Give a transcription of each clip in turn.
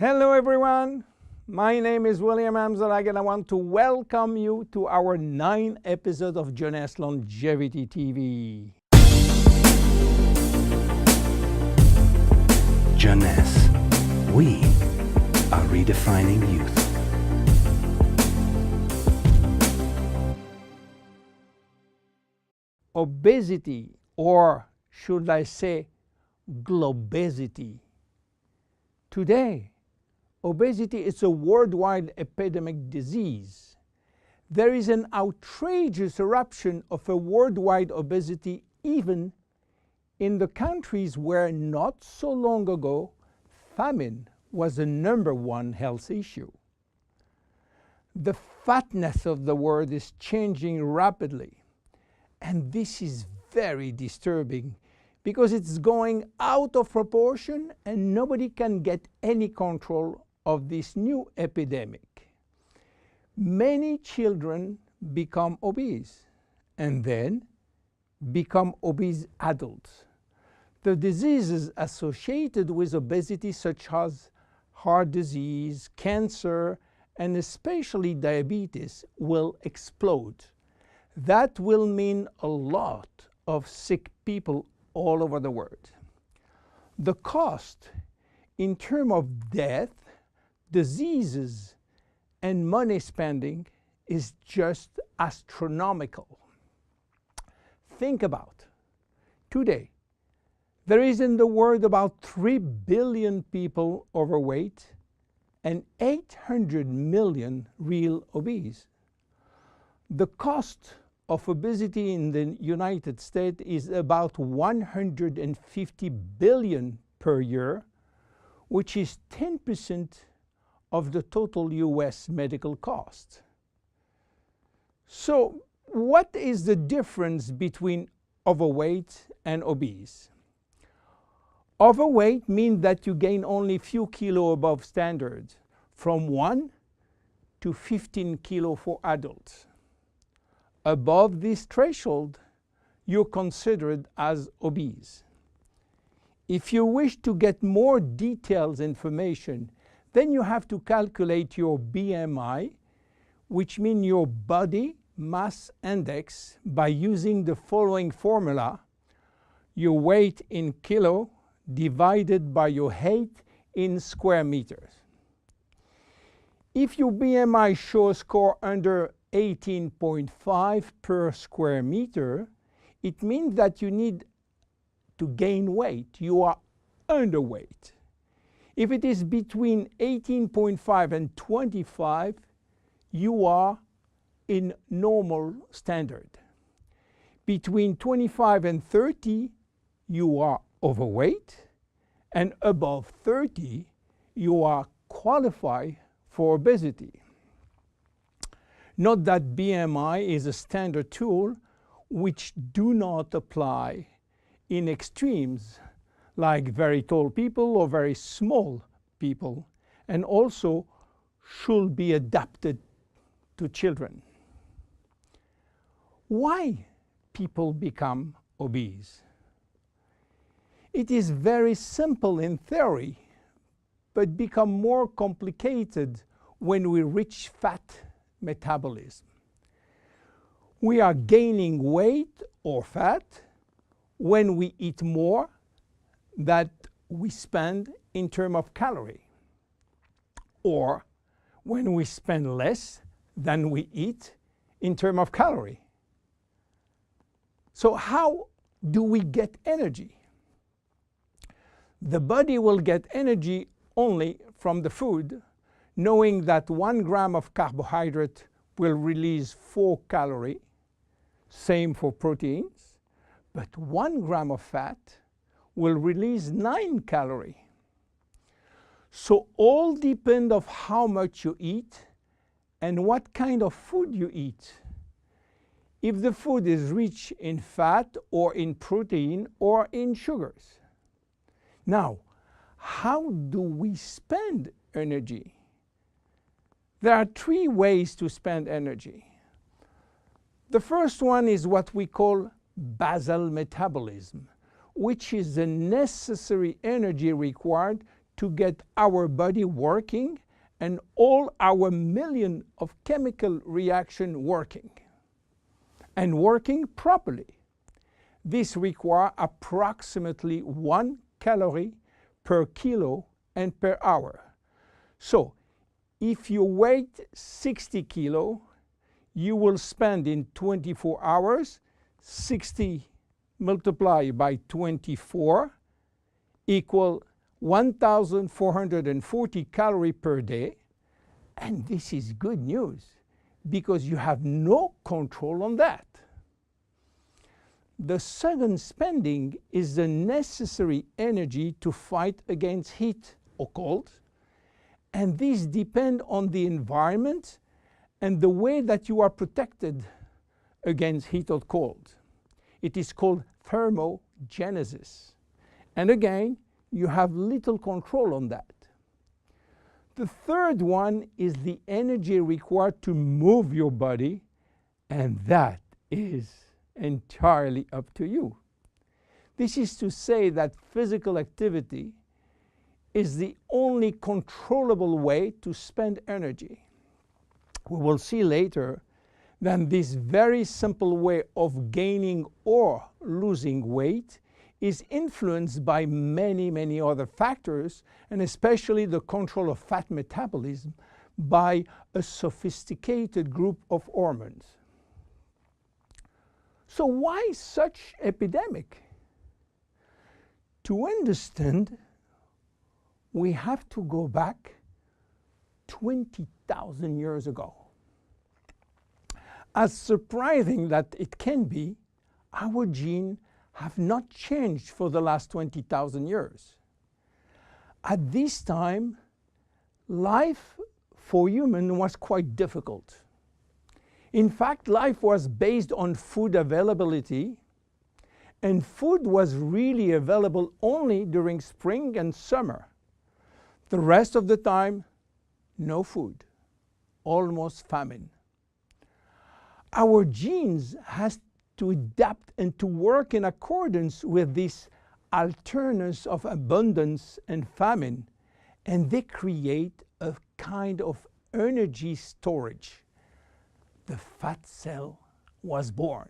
Hello everyone, my name is William Amzalag and I want to welcome you to our 9th episode of Jeunesse Longevity TV. Jeunesse, we are redefining youth. Obesity, or should I say globesity. Today, obesity is a worldwide epidemic disease. There is an outrageous eruption of a worldwide obesity even in the countries where not so long ago famine was the #1 health issue. The fatness of the world is changing rapidly, and this is very disturbing because it's going out of proportion and nobody can get any control of this new epidemic. Many children become obese and then become obese adults. The diseases associated with obesity, such as heart disease, cancer, and especially diabetes, will explode. That will mean a lot of sick people all over the world. The cost in terms of death, diseases, and money spending is just astronomical. Think about today. There is in the world about 3 billion people overweight and 800 million real obese. The cost of obesity in the United States is about 150 billion per year, which is 10% of the total US medical cost. So, what is the difference between overweight and obese? Overweight means that you gain only few kilos above standard, from 1 to 15 kilos for adults. Above this threshold, you're considered as obese. If you wish to get more detailed information, then you have to calculate your BMI, which means your body mass index, by using the following formula: your weight in kilo divided by your height in square meters. If your BMI shows score under 18.5 per square meter, it means that you need to gain weight. You are underweight. If it is between 18.5 and 25, you are in normal standard. Between 25 and 30, you are overweight, and above 30, you are qualified for obesity. Note that BMI is a standard tool which do not apply in extremes like very tall people or very small people, and also should be adapted to children. Why people become obese? It is very simple in theory, but become more complicated when we reach fat metabolism. We are gaining weight or fat when we eat more than we spend in terms of calorie, or when we spend less than we eat in terms of calorie. So how do we get energy? The body will get energy only from the food, knowing that 1 gram of carbohydrate will release 4 calories, same for proteins, but 1 gram of fat will release 9 calories. So all depend on how much you eat and what kind of food you eat. If the food is rich in fat or in protein or in sugars. Now, how do we spend energy? There are 3 ways to spend energy. The first one is what we call basal metabolism, which is the necessary energy required to get our body working and all our million of chemical reaction working and working properly. This requires approximately 1 calorie per kilo and per hour. So if you weigh 60 kilo, you will spend in 24 hours 60 multiplied by 24 equal 1,440 calories per day. And this is good news because you have no control on that. The second spending is the necessary energy to fight against heat or cold. And these depend on the environment and the way that you are protected against heat or cold. It is called thermogenesis. And again, you have little control on that. The third one is the energy required to move your body, and that is entirely up to you. This is to say that physical activity is the only controllable way to spend energy. We will see later that this very simple way of gaining or losing weight is influenced by many, many other factors, and especially the control of fat metabolism by a sophisticated group of hormones. So why such epidemic? To understand, we have to go back 20,000 years ago. As surprising that it can be, our genes have not changed for the last 20,000 years. At this time, life for humans was quite difficult. In fact, life was based on food availability, and food was really available only during spring and summer. The rest of the time, no food, almost famine. Our genes has to adapt and to work in accordance with this alternance of abundance and famine, and they create a kind of energy storage. The fat cell was born.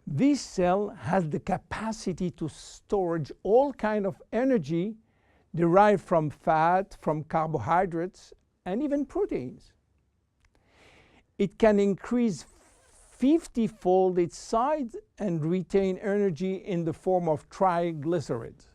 This cell has the capacity to store all kinds of energy derived from fat, from carbohydrates, and even proteins. It can increase 50-fold its size and retain energy in the form of triglycerides.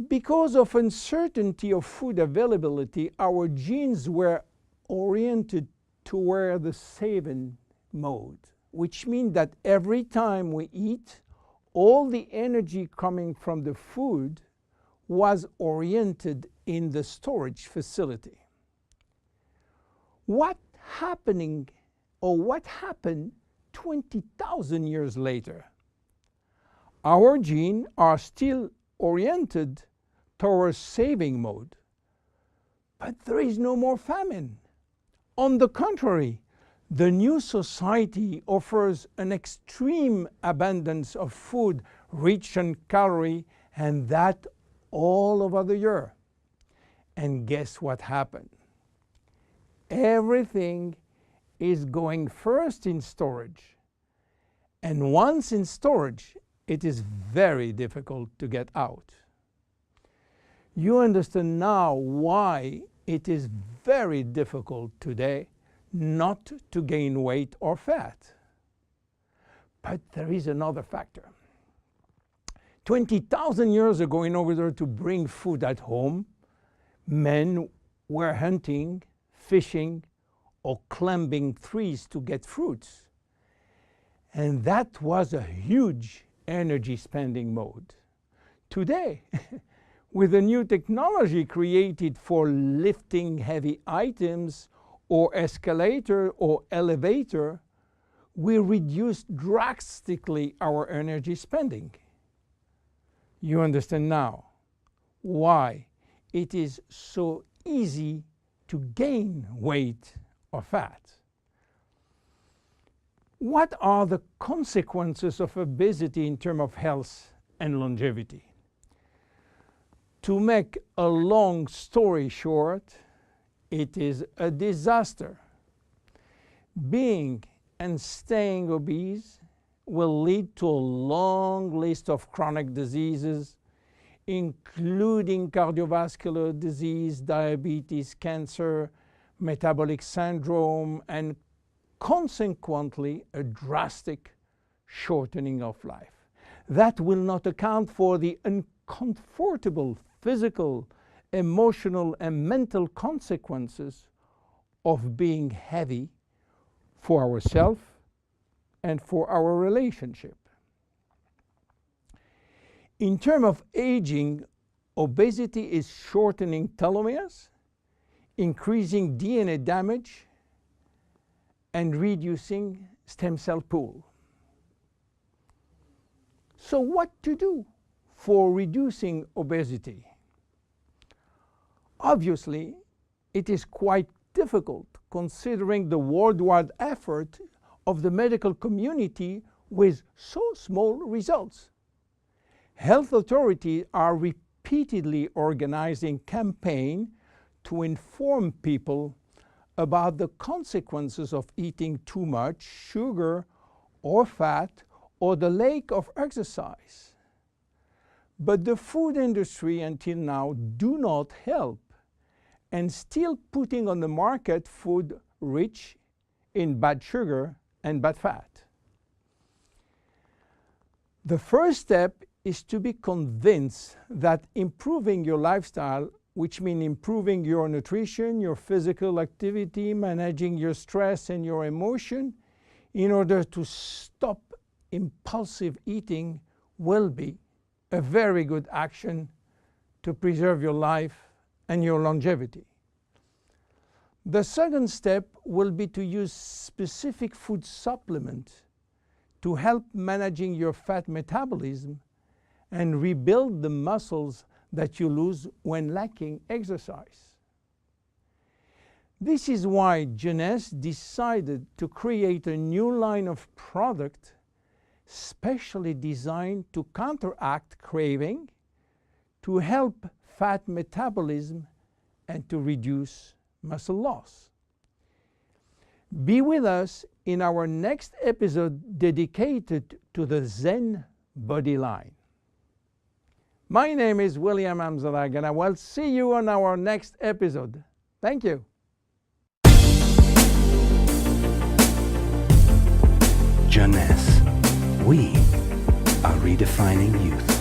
Because of uncertainty of food availability, our genes were oriented toward the saving mode, which means that every time we eat, all the energy coming from the food was oriented in the storage facility. What happened 20,000 years later? Our genes are still oriented towards saving mode, but there is no more famine. On the contrary, the new society offers an extreme abundance of food rich in calories, and that all over the year. And guess what happened? Everything is going first in storage. And once in storage, it is very difficult to get out. You understand now why it is very difficult today not to gain weight or fat. But there is another factor. 20,000 years ago, in order to bring food at home, men were hunting, fishing, or climbing trees to get fruits. And that was a huge energy spending mode. Today, with the new technology created for lifting heavy items or escalator or elevator, we reduce drastically our energy spending. You understand now why it is so easy to gain weight or fat. What are the consequences of obesity in terms of health and longevity? To make a long story short, it is a disaster. Being and staying obese will lead to a long list of chronic diseases, including cardiovascular disease, diabetes, cancer, metabolic syndrome, and consequently a drastic shortening of life. That will not account for the uncomfortable physical, emotional, and mental consequences of being heavy for ourselves and for our relationship. In terms of aging, obesity is shortening telomeres, increasing DNA damage, and reducing stem cell pool. So what to do for reducing obesity? Obviously, it is quite difficult considering the worldwide effort of the medical community with so small results. Health authorities are repeatedly organizing campaigns to inform people about the consequences of eating too much sugar or fat or the lack of exercise. But the food industry until now do not help and still putting on the market food rich in bad sugar and bad fat. The first step is to be convinced that improving your lifestyle, which means improving your nutrition, your physical activity, managing your stress and your emotion, in order to stop impulsive eating, will be a very good action to preserve your life and your longevity. The second step will be to use specific food supplements to help managing your fat metabolism and rebuild the muscles that you lose when lacking exercise. This is why Jeunesse decided to create a new line of product specially designed to counteract craving, to help fat metabolism, and to reduce muscle loss. Be with us in our next episode dedicated to the Zen Body line. My name is William Amzalag, and I will see you on our next episode. Thank you. Jeunesse. We are redefining youth.